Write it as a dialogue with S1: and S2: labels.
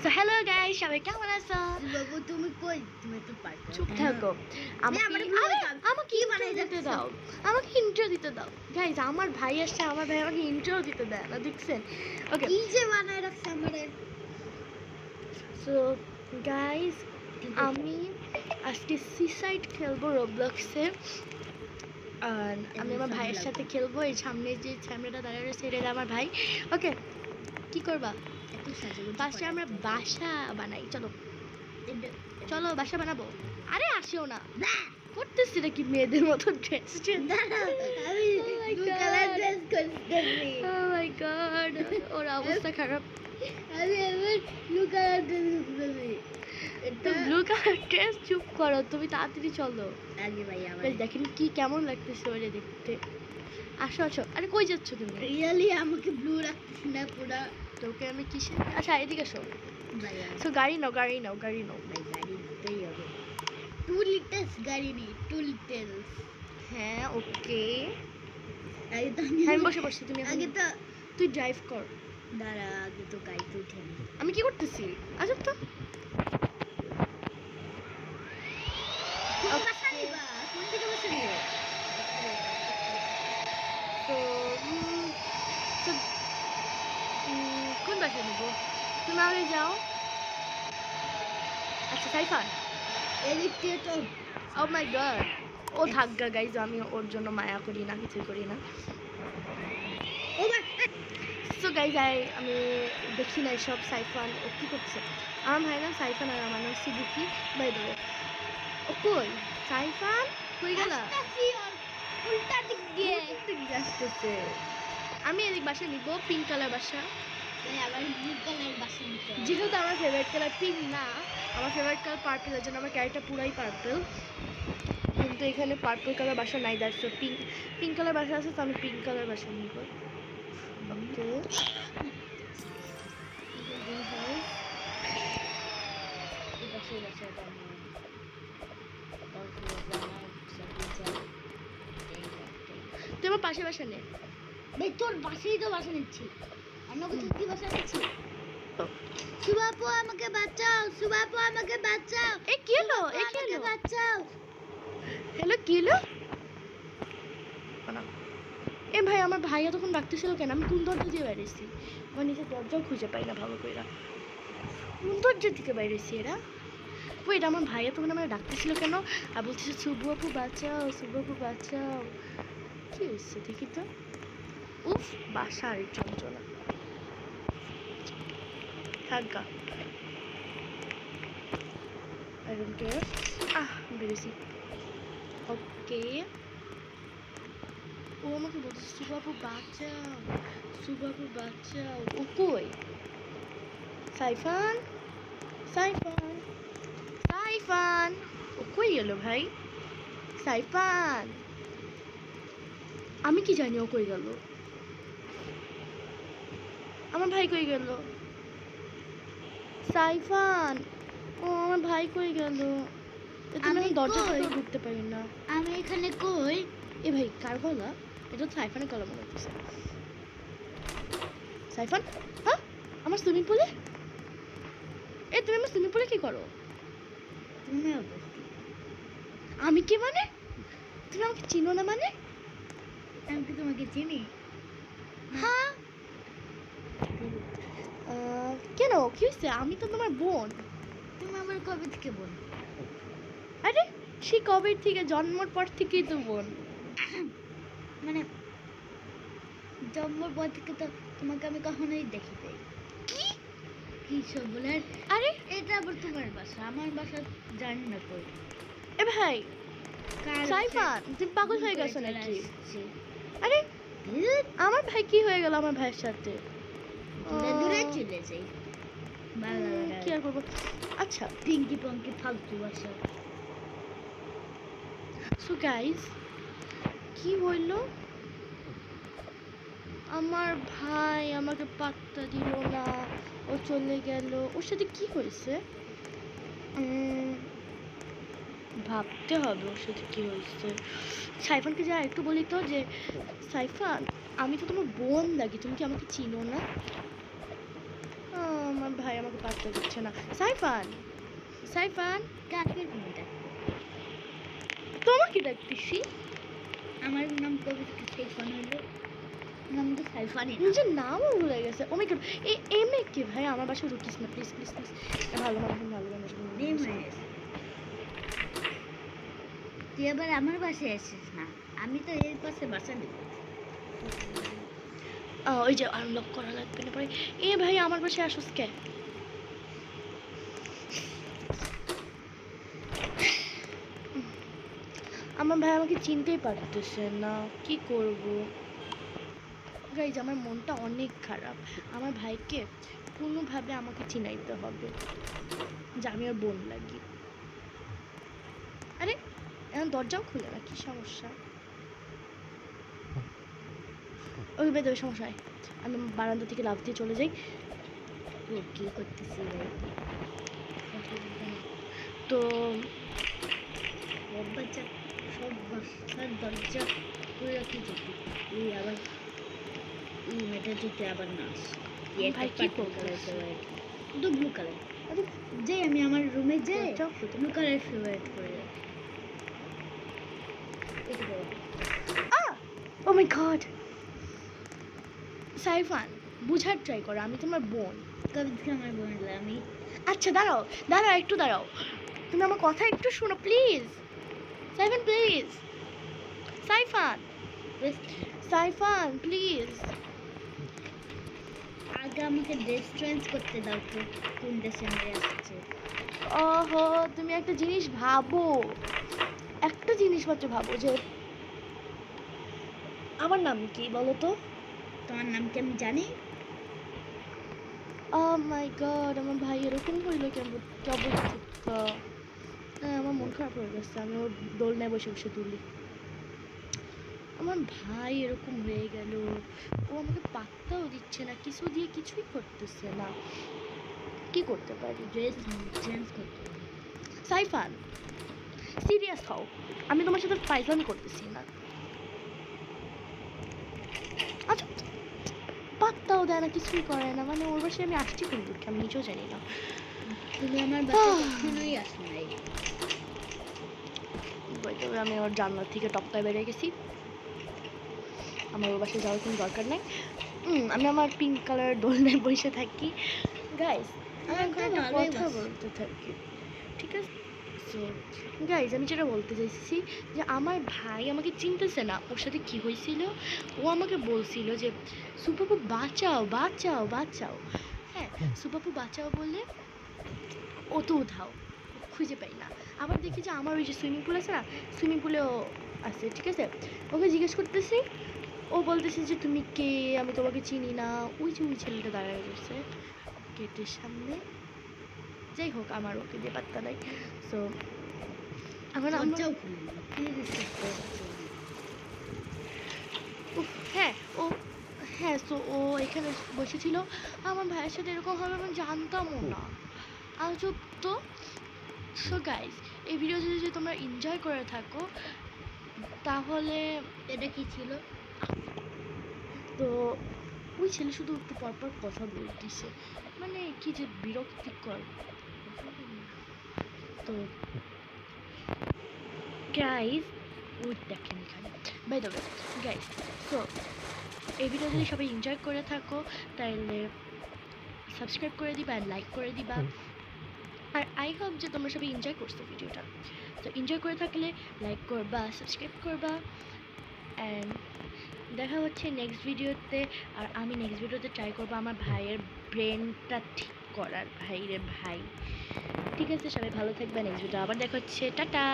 S1: So hello guys, সবাই কেমন আছো?
S2: বাবু তুমি কই? তুমি তো পারছো।
S1: চুপ থাকো। আমাকে বানাই দিতে দাও। আমাকে ইন্ট্রো দিতে দাও। গাইস, আমার ভাই আসছে, আমার ভাই আমাকে ইন্ট্রো দিতে দেয় না, দেখছেন? ওকে,
S2: কি যে বানাই রাখছে আমারে।
S1: সো গাইস, আমি আজকে সিসাইড খেলবো রোবলক্সে। আর আমি আমার ভাইয়ের সাথে খেলবো। এই সামনে যে সামনেটা দাঁড়িয়ে রয়েছে এটা আমার ভাই। ওকে, কি করবা?
S2: একটু সাজো।
S1: ফার্স্টে আমরা বাসা বানাই। চলো চলো বাসা বানাবো। আরে আসিও না, করতেছি নাকি মেয়েদের মতো ড্রেস?
S2: আমি ব্লু কালার ড্রেস করতেছি।
S1: ও মাই গড, ওর অবস্থা খারাপ।
S2: আমি এবার ব্লু কালার ড্রেস করতেছি।
S1: তো ব্লু কালার ড্রেস, চুপ করো, তুমি তাড়াতাড়ি চলো।
S2: আগে ভাই আমার
S1: দেখেন কি কেমন লাগতেছে ওরে দেখতে। আসো আসো। আরে কই যাচ্ছ তুমি?
S2: রিয়েলি আমাকে ব্লু রাখছিস না পুরা।
S1: তোকে আমি কিসে, আচ্ছা এদিকে এসো।
S2: ভাই
S1: সো গাড়ি নাও, গাড়ি নাও, গাড়ি নাও।
S2: ভাই গাড়ি দিতেই হবে। 2 লিটার্স গাড়ি নেই, 2 লিটার্স।
S1: হ্যাঁ ওকে,
S2: আগে তো
S1: আমি বসে পড়ছি, তুমি এখন
S2: আগে তো
S1: তুই ড্রাইভ কর।
S2: দাঁড়া, আগে তো গাড়িতে উঠে নি।
S1: আমি কি করতেছি? আচ্ছা তো
S2: কোন বাসা নিবা? কোন দিকে বাসা নিবা?
S1: তো তো কোন বাসা নিব? তুমি আগে যাও। আচ্ছা সাইফান,
S2: এদিক দিয়ে তো
S1: ও মাই গড, ও থাকগা গাইজ, আমি ওর জন্য মায়া করি না, কিছু করি না।
S2: ও ভাই
S1: সো গাইজ, আমি দেখি না সব। সাইফান ও কি করছে? আমার ভাই নাম সাইফান আর আমার নাম সিদ্দিকি। বাই দ্য ওয়ে, ও কই? সাইফান কই গেলা?
S2: আসতেছি উল্টা দিক দিয়ে।
S1: আসতেছে। আমি এদিক বাসা নিব, পিঙ্ক কালার বাসা।
S2: তাই আবার ব্লু কালার বাসা নিতে হবে।
S1: যেহেতু আমার ফেভারিট কালার পিঙ্ক না, আমার ফেভারিট কালার পার্পল, এর জন্য আমার ক্যারেক্টার পুরাই পার্পল। কিন্তু এখানে পার্পল কালার বাসা নাই, that's so pink pink colour বাসা আছে, তো আমি পিঙ্ক কালার বাসা নিব। ওকে,
S2: এই বাসাটা আমি
S1: তুই আমার পাশে বাসা নে।
S2: ভাই তোর বাসাই তো বাসা নিচ্ছি, অন্য কোথাও কি বাসা নিচ্ছি? সুবাপু আমাকে বাঁচাও, সুবাপু আমাকে বাঁচাও।
S1: এ কি হলো? এ কি
S2: আমাকে
S1: হলো?
S2: বাঁচাও।
S1: হ্যালো, কি হলো? এ ভাই, আমার ভাইয়া তখন ডাকতেছিল কেন? আমি কোন দরজা দিয়ে বাইরেছি? আমার নিজের দরজাও খুঁজে পাই না ভালো করে। কোন দরজা থেকে বাইরেছি এরা? ওইটা আমার ভাইয়া তখন আমার ডাকতেছিল কেন? আর বলতেছে শুভ আপু বাঁচাও, শুভ আপু বাঁচাও। কি হচ্ছে দেখি তো। উফ, বাসা আর যন্ত্রণা। থাকা I don't care. বেরেছি। ওকে, ও আমাকে বলতেছে সুবাবু বাঁচাও, সুবাবু বাঁচাও। ও কই? সাইফান, সাইফান, সাইফান, ও কই গেল ভাই? সাইফান, আমি কি জানি ও কই গেল? আমার ভাই কই গেল? সাইফান, ও আমার ভাই কই গেল? আমি দরজা থেকে ঢুকতে পারি না।
S2: আমি এখানে কই?
S1: এ ভাই, কার গলা? এটা তো সাইফানের গলা মনে হচ্ছে। সাইফান, হ্যাঁ আমার সুইমিং পুলে? এ তুমি আমার সুইমিং পুলে কি করো?
S2: তুমি
S1: আমি কি মানে? তুমি আমাকে চিনো না মানে?
S2: আমি কি তোমাকে চিনি?
S1: হ্যাঁ। কেন, কি হয়েছে? আমি তো তোমার বোন।
S2: তুমি আমার কবে থেকে বোন?
S1: আরে সে কবে থেকে? জন্মের পর থেকেই তো বোন।
S2: মানে জন্মের পর থেকে তো তোমাকে আমি কখনোই দেখি নাই।
S1: কি
S2: কি সব বলে?
S1: আরে
S2: এটা আবার তোমার বাসা, আমার বাসা জানি না কই।
S1: এ ভাই
S2: কার
S1: সাইফান, তুমি পাগল হয়ে গেছো
S2: চলে
S1: নাকি?
S2: আসছি।
S1: আরে আমার ভাই কি হয়ে গেল আমার ভাইয়ের সাথে?
S2: দূরে দূরে চলে যাই।
S1: কি আর করবো? আচ্ছা,
S2: পিঙ্কি পঙ্কি ফালতু বাসা।
S1: সো গাইস, কি হইল? আমার ভাই আমাকে পাত্তা দিল না, ও চলে গেল। ওর সাথে কি হয়েছে? ভাবতে হবে ওর সাথে কি হয়েছে। সাইফানকে যা একটু বলি তো যে সাইফান, আমি তো তোমার বোন লাগি, তুমি কি আমাকে চিনো না? আমার ভাই আমাকে আমাকে পাত্তা দিচ্ছে না। সাইফান, সাইফান,
S2: কাকে তুমি ডাকো?
S1: তোমাকে ডাকতেছি।
S2: আমার নাম কবিতা সাইফান হলো, নাম তো সাইফানই না।
S1: নিজের নামও ভুলে গেছে। ও মাই গড, এম এ কে ভাই? আমার বাসায় রুকিস না প্লিজ প্লিজ প্লিজ। ভালো মানুষ, ভালো মানুষ।
S2: নেম হয়ে গেছে। তুই এবার আমার বাসায় আসিস না, আমি তো এর পাশে বাসা নেব।
S1: ওই যে আনলক করা লাগবে না পরে। এ ভাই আমার বাসায় আসুস কে? আমার ভাই আমাকে চিনতেই পারতেছে না, কি করব গাইজ? আমার মনটা অনেক খারাপ। আমার ভাইকে কোনোভাবে আমাকে চিনাইতে হবে যে আমি ওর বোন লাগি। আরে এখন দরজাও খুলে না, কি সমস্যা? ওই বেদ সমস্যা হয়। আমি বারান্দা থেকে লাফ দিয়ে চলে যাই।
S2: ও কি করতেছি ভাই?
S1: তো
S2: বাচ্চা সব বাসার দরজা পুরো কি যেতে এই আবার এই মেটা যেতে আবার না
S1: ভাই কি করতেছে?
S2: শুধু ব্লু কালার।
S1: আরে
S2: যে আমি আমার রুমে যে
S1: দরজাও খুলতে
S2: ব্লু কালার ফেভারিট করে রাখি।
S1: ও মাই গড! সাইফান, বুঝার ট্রাই করো, আমি তোমার বোন।
S2: কবে থেকে আমার বোন আমি
S1: আচ্ছা দাঁড়াও দাঁড়াও, একটু দাঁড়াও। তুমি আমার কথা একটু শোনো please. Saifan please, Saifan, Saifan please.
S2: আগে আমাকে ড্রেস চেঞ্জ করতে দাও তো, কোন দেশে আমি আসছে।
S1: ওহো, তুমি একটা জিনিস ভাবো, একটা জিনিস মাত্র ভাবো যে আমার নাম কি বলো তো?
S2: তোমার নাম কি আমি জানি?
S1: মাই গড, আমার ভাই এরকম হইলো কেমন? কি অবস্থা! আমার মন খারাপ হয়ে গেছে। আমি ওর দোলনায় বসে বসে তুলি। আমার ভাই এরকম হয়ে গেল, ও আমাকে পাত্তাও দিচ্ছে না, কিছু দিয়ে কিছুই করতেছে না। কি করতে পারি?
S2: ড্রেস চেঞ্জ করতে।
S1: সাইফান, সিরিয়াস হও, আমি তোমার সাথে ফাইজলামি করতেছি না। আচ্ছা, পাত্তাও দেয় না, কিছুই করে না। মানে ওর বাসায় আমি আসছি কোন দুঃখে আমি নিজেও জানি না।
S2: তুমি আমার বাসায় কখনোই আসো নাই।
S1: তবে আমি ওর জানলার থেকে টপকায় বেরিয়ে গেছি। আমার ওর বাসায় যাওয়ার কোনো দরকার নেই। আমি আমার পিঙ্ক কালার দোলনায় বসে থাকি। গাইস, আমি এখন একটা
S2: ভালোই
S1: কথা
S2: বাস।
S1: বলতে থাকি, ঠিক আছে? সো গাইজ, আমি যেটা বলতে চাইছি যে আমার ভাই আমাকে চিনতেছে না। ওর সাথে কি হয়েছিল, ও আমাকে বলছিল যে সুপাপু বাঁচাও বাঁচাও বাঁচাও। হ্যাঁ, সুপাপু বাঁচাও বলে ও তো উঠাও, খুঁজে পাই না। আবার দেখি যে আমার ওই যে সুইমিং পুল আছে না, সুইমিং পুলেও আছে, ঠিক আছে? ওকে জিজ্ঞেস করতেছি, ও বলতেছে যে তুমি কে, আমি তোমাকে চিনি না। ওই যে ওই ছেলেটা দাঁড়ায় রয়েছে গেটের সামনে। যাই হোক, আমার ওকে দিয়ে পাত্তা নাই। সো এখন আমরা
S2: দরজাও খুলি না, প্লিজ
S1: হ্যাঁ ও হ্যাঁ, সো ও এখানে বসেছিল। আমার ভাইয়ের সাথে এরকম হবে আমি জানতামও না। আজব তো। সো গাইজ, এই ভিডিও যদি তোমরা এনজয় করে থাকো তাহলে
S2: এটা কি ছিল?
S1: তো ওই ছেলে শুধু একটু পরপর কথা বলতেছে, মানে কি যে বিরক্তিকর। তো গাইজ, ওই দেখেন এখানে by the way guys, so এই ভিডিও যদি সবাই এনজয় করে থাকো তাহলে সাবস্ক্রাইব করে দিবা আর লাইক করে দিবা। আর আই হোপ যে তোমরা সবাই এনজয় করছো ভিডিওটা। তো এনজয় করে থাকলে লাইক করবা, সাবস্ক্রাইব করবা। অ্যান্ড দেখা হচ্ছে নেক্সট ভিডিওতে। আর আমি নেক্সট ভিডিওতে ট্রাই করবো আমার ভাইয়ের ব্রেনটা ঠিক করার। ভাই রে ভাই, ঠিক আছে, সবাই ভালো থাকবে। নেক্সট ভিডিও আবার দেখা হচ্ছে, টাটা।